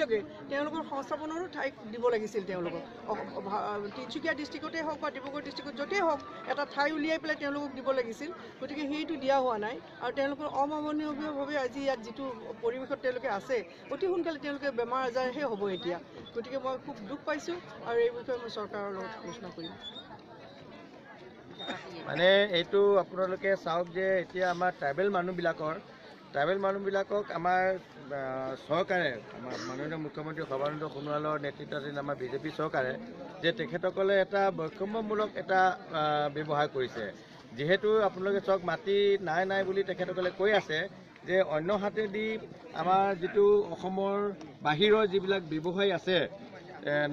লগে তেওঁলোকৰ সংস্থাপনৰো ঠাই দিব লাগিছিল তেওঁলোকক তিনিচুকীয়া ডিষ্ট্ৰিক্টতে হওক বা ডিব্ৰুগড় ডিষ্ট্ৰিক্টত য'তেই হওক এটা ঠাই উলিয়াই পেলাই তেওঁলোকক দিব লাগিছিল গতিকে সেইটো দিয়া হোৱা নাই আৰু তেওঁলোকৰ অমানৱীয়ভাৱে আজি ইয়াত যিটো পৰিৱেশত তেওঁলোকে আছে অতি সোনকালে তেওঁলোকে বেমাৰ আজাৰহে হ'ব এতিয়া গতিকে মই খুব দুখ পাইছোঁ আৰু এই বিষয়ে মই চৰকাৰৰ লগত আলোচনা কৰিম মানে এইটো আপোনালোকে চাওক যে এতিয়া আমাৰ ট্ৰাইবেল মানুহবিলাকক আমাৰ চৰকাৰে আমাৰ মাননীয় মুখ্যমন্ত্ৰী সৰ্বানন্দ সোণোৱালৰ নেতৃত্বাধীন আমাৰ বিজেপি চৰকাৰে যে তেখেতসকলে এটা বৈষম্যমূলক এটা ব্যৱহাৰ কৰিছে যিহেতু আপোনালোকে চাওক মাটি নাই বুলি তেখেতসকলে কৈ আছে যে অন্য হাতেদি আমাৰ যিটো অসমৰ বাহিৰৰ যিবিলাক ব্যৱসায়ী আছে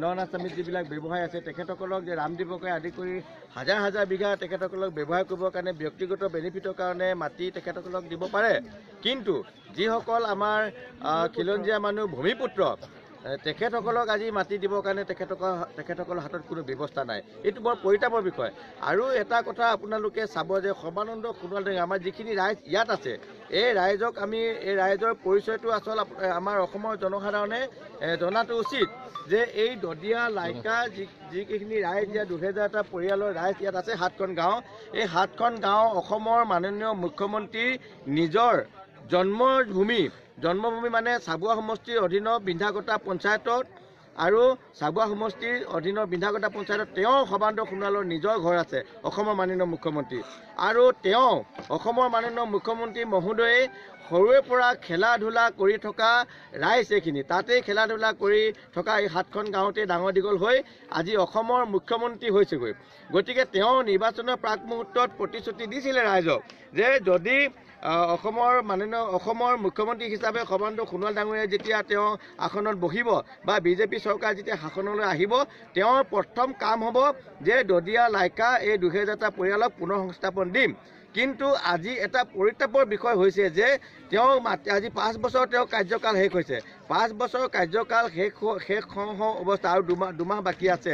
নন আছামিজ যিবিলাক ব্যৱসায় আছে তেখেতসকলক যে ৰামদেৱকে আদি কৰি হাজাৰ বিঘা তেখেতসকলক ব্যৱহাৰ কৰিবৰ কাৰণে ব্যক্তিগত বেনিফিটৰ কাৰণে মাটি তেখেতসকলক দিব পাৰে কিন্তু যিসকল আমাৰ খিলঞ্জীয়া মানুহ ভূমিপুত্ৰ তেখেতসকলক আজি মাটি দিবৰ কাৰণে তেখেতসকলৰ হাতত কোনো ব্যৱস্থা নাই এইটো বৰ পৰিতাপৰ বিষয় আৰু এটা কথা আপোনালোকে চাব যে সৰ্বানন্দ সোণোৱাল আমাৰ যিখিনি ৰাইজ ইয়াত আছে এই ৰাইজক আমি এই ৰাইজৰ পৰিচয়টো আচল আমাৰ অসমৰ জনসাধাৰণে জনাটো উচিত যে এই দদিয়া লাইকা যিকেইখিনি ৰাইজ ইয়াত 2000টা পৰিয়ালৰ ৰাইজ ইয়াত আছে 7খন গাঁও এই 7খন গাঁও অসমৰ মাননীয় মুখ্যমন্ত্ৰীৰ নিজৰ জন্মভূমি মানে চাবুৱা সমষ্টিৰ অধীনৰ বিন্ধাগতা পঞ্চায়তত আৰু চাবুৱা সমষ্টিৰ অধীনৰ বিন্ধাগতা পঞ্চায়তত তেওঁ সৰ্বানন্দ সোণোৱালৰ নিজৰ ঘৰ আছে অসমৰ মাননীয় মুখ্যমন্ত্ৰী আৰু তেওঁ অসমৰ মাননীয় মুখ্যমন্ত্ৰী মহোদয়ে সৰুৰে পৰা খেলা ধূলা কৰি থকা ৰাইজ এইখিনি তাতেই খেলা ধূলা কৰি থকা এই 7খন গাঁৱতে ডাঙৰ দীঘল হৈ আজি অসমৰ মুখ্যমন্ত্ৰী হৈছেগৈ গতিকে তেওঁ নিৰ্বাচনৰ প্ৰাক মুহূৰ্তত প্ৰতিশ্ৰুতি দিছিলে ৰাইজক যে যদি অসমৰ মুখ্যমন্ত্ৰী হিচাপে সৰ্বানন্দ সোণোৱাল ডাঙৰীয়া যেতিয়া তেওঁ আসনত বহিব বা বিজেপি চৰকাৰ যেতিয়া শাসনলৈ আহিব তেওঁৰ প্ৰথম কাম হ'ব যে দদিয়া লাইকা এই 2000টা পৰিয়ালক পুনৰ সংস্থাপন দিম কিন্তু আজি এটা পৰিতাপৰ বিষয় হৈছে যে তেওঁ আজি 5 বছৰ তেওঁ কাৰ্যকাল শেষ হৈছে 5 বছৰ কাৰ্যকাল শেষ অৱস্থা আৰু দুমাহ বাকী আছে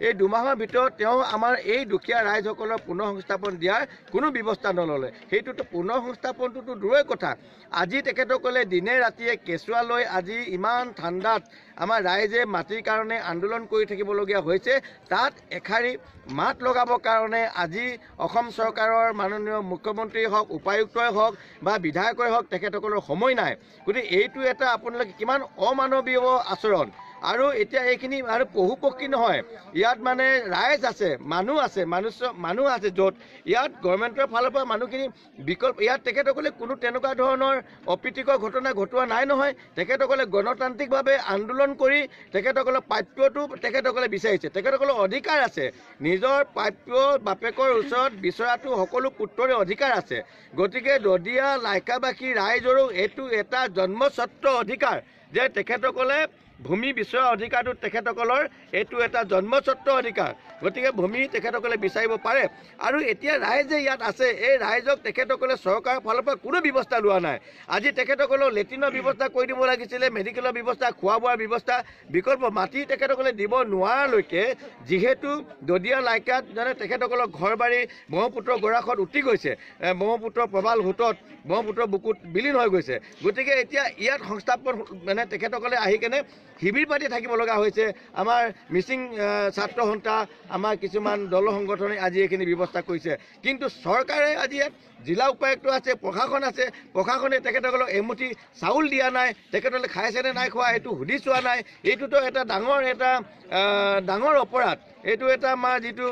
এই দুমাহৰ ভিতৰত তেওঁ আমাৰ এই দুখীয়া ৰাইজসকলৰ পুনৰ সংস্থাপন দিয়াৰ কোনো ব্যৱস্থা নল'লে সেইটোতো পুনৰ সংস্থাপনটোতো দূৰৰে কথা আজি তেখেতসকলে দিনে ৰাতিয়ে কেঁচুৱা লৈ আজি ইমান ঠাণ্ডাত আমাৰ ৰাইজে মাটিৰ কাৰণে আন্দোলন কৰি থাকিবলগীয়া হৈছে তাত এখাৰি মাত লগাবৰ কাৰণে আজি অসম চৰকাৰৰ মাননীয় মুখ্যমন্ত্ৰী হওক উপায়ুক্তই হওক বা বিধায়কই হওক তেখেতসকলৰ সময় নাই গতিকে এইটো এটা আপোনালোকে কিমান অমানৱীয় আচৰণ আৰু এতিয়া এইখিনি আৰু পশুপক্ষী নহয় ইয়াত মানে ৰাইজ আছে মানুহ আছে য'ত ইয়াত গভৰ্ণমেণ্টৰ ফালৰ পৰা মানুহখিনি বিকল্প ইয়াত তেখেতসকলে কোনো তেনেকুৱা ধৰণৰ অপ্ৰীতিকৰ ঘটনা ঘটোৱা নাই নহয় তেখেতসকলে গণতান্ত্ৰিকভাৱে আন্দোলন কৰি তেখেতসকলৰ প্ৰাপ্যটো তেখেতসকলে বিচাৰিছে তেখেতসকলৰ অধিকাৰ আছে নিজৰ প্ৰাপ্য বাপেকৰ ওচৰত বিচৰাটো সকলো পুত্ৰৰে অধিকাৰ আছে গতিকে দদিয়া লাইকাবাসী ৰাইজৰো এইটো এটা জন্মস্বত্ব অধিকাৰ যে তেখেতসকলে ভূমি বিচৰা অধিকাৰটো তেখেতসকলৰ এইটো এটা জন্মস্বত্ব অধিকাৰ গতিকে ভূমি তেখেতসকলে বিচাৰিব পাৰে আৰু এতিয়া ৰাইজে ইয়াত আছে এই ৰাইজক তেখেতসকলে চৰকাৰৰ ফালৰ পৰা কোনো ব্যৱস্থা লোৱা নাই আজি তেখেতসকলক লেট্ৰিনৰ ব্যৱস্থা কৰি দিব লাগিছিলে মেডিকেলৰ ব্যৱস্থা খোৱা বোৱাৰ ব্যৱস্থা বিকল্প মাটি তেখেতসকলে দিব নোৱাৰালৈকে যিহেতু দদিয়া লাইকাত মানে তেখেতসকলৰ ঘৰ বাৰী ব্ৰহ্মপুত্ৰ গৰাখত উটি গৈছে ব্ৰহ্মপুত্ৰৰ প্ৰবাল সোঁতত ব্ৰহ্মপুত্ৰৰ বুকুত বিলীন হৈ গৈছে গতিকে এতিয়া ইয়াত সংস্থাপন মানে তেখেতসকলে আহি কেনে শিবিৰ পাতি থাকিব লগা হৈছে আমাৰ মিচিং ছাত্ৰ সন্থা আমাৰ কিছুমান দল সংগঠনে আজি এইখিনি ব্যৱস্থা কৰিছে কিন্তু চৰকাৰে আজি ইয়াত জিলা উপায়ুক্ত আছে প্ৰশাসন আছে প্ৰশাসনে তেখেতসকলক এমুঠি চাউল দিয়া নাই তেখেতসকলে খাইছেনে নাই খোৱা এইটো সুধি চোৱা নাই এইটোতো এটা ডাঙৰ অপৰাধ এইটো এটা আমাৰ যিটো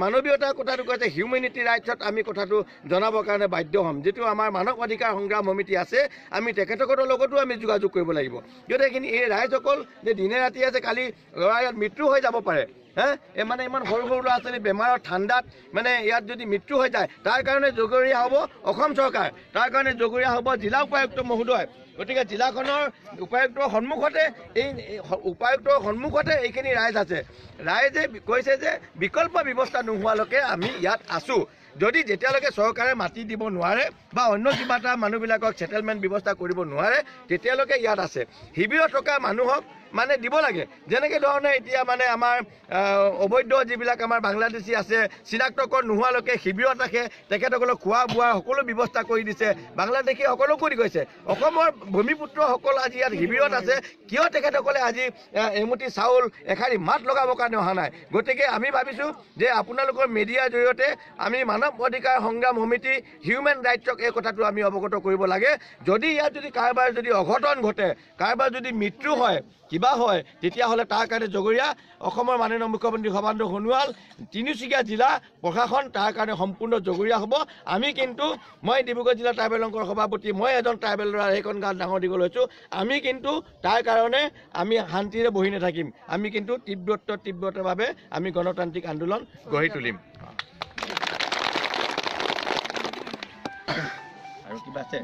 মানৱীয়তাৰ কথাটো কৈছে হিউমেনিটি ৰাইটছত আমি কথাটো জনাবৰ কাৰণে বাধ্য হ'ম যিটো আমাৰ মানৱ অধিকাৰ সংগ্ৰাম সমিতি আছে আমি তেখেতসকলৰ লগতো আমি যোগাযোগ কৰিব লাগিব যদি এইখিনি এই ৰাইজসকল যে দিনে ৰাতি আছে কালি ল'ৰা ইয়াত মৃত্যু হৈ যাব পাৰে মানে ইমান সৰু ল'ৰা ছোৱালী বেমাৰৰ ঠাণ্ডাত মানে ইয়াত যদি মৃত্যু হৈ যায় তাৰ কাৰণে জগৰীয়া হ'ব অসম চৰকাৰ তাৰ কাৰণে জগৰীয়া হ'ব জিলা উপায়ুক্ত মহোদয় গতিকে জিলাখনৰ উপায়ুক্তৰ সন্মুখতে এইখিনি ৰাইজ আছে ৰাইজে কৈছে যে বিকল্প ব্যৱস্থা নোহোৱালৈকে আমি ইয়াত আছোঁ যদি যেতিয়ালৈকে চৰকাৰে মাটি দিব নোৱাৰে বা অন্য কিবা এটা মানুহবিলাকক ছেটেলমেণ্ট ব্যৱস্থা কৰিব নোৱাৰে তেতিয়ালৈকে ইয়াত আছে শিবিৰত থকা মানুহক মানে দিব লাগে যেনেকৈ ধৰণে এতিয়া মানে আমাৰ অবৈধ যিবিলাক আমাৰ বাংলাদেশী আছে চিনাক্তকৰণ নোহোৱালৈকে শিবিৰত ৰাখে তেখেতসকলক খোৱা বোৱা সকলো ব্যৱস্থা কৰি দিছে বাংলাদেশী সকলো কৰি গৈছে অসমৰ ভূমিপুত্ৰসকল আজি ইয়াত শিবিৰত আছে কিয় তেখেতসকলে আজি এমুঠি চাউল এষাৰি মাত লগাবৰ কাৰণে অহা নাই গতিকে আমি ভাবিছোঁ যে আপোনালোকৰ মিডিয়াৰ জৰিয়তে আমি মানৱ অধিকাৰ সংগ্ৰাম সমিতি হিউমেন ৰাইটছক এই কথাটো আমি অৱগত কৰিব লাগে যদি ইয়াত যদি কাৰোবাৰ যদি অঘটন ঘটে কাৰোবাৰ যদি মৃত্যু হয় কিবা হয় তেতিয়াহ'লে তাৰ কাৰণে জগৰীয়া অসমৰ মাননীয় মুখ্যমন্ত্ৰী সৰ্বানন্দ সোণোৱাল তিনিচুকীয়া জিলা প্ৰশাসন তাৰ কাৰণে সম্পূৰ্ণ জগৰীয়া হ'ব আমি কিন্তু মই ডিব্ৰুগড় জিলা ট্ৰাইবেল অংকৰ সভাপতি মই এজন ট্ৰাইবেল ল'ৰা এইখন গাঁৱত ডাঙৰ দীঘল হৈছোঁ আমি কিন্তু তাৰ কাৰণে আমি শান্তিৰে বহি নাথাকিম আমি কিন্তু তীব্ৰতাভাৱে আমি গণতান্ত্ৰিক আন্দোলন গঢ়ি তুলিম আৰু কিবা আছে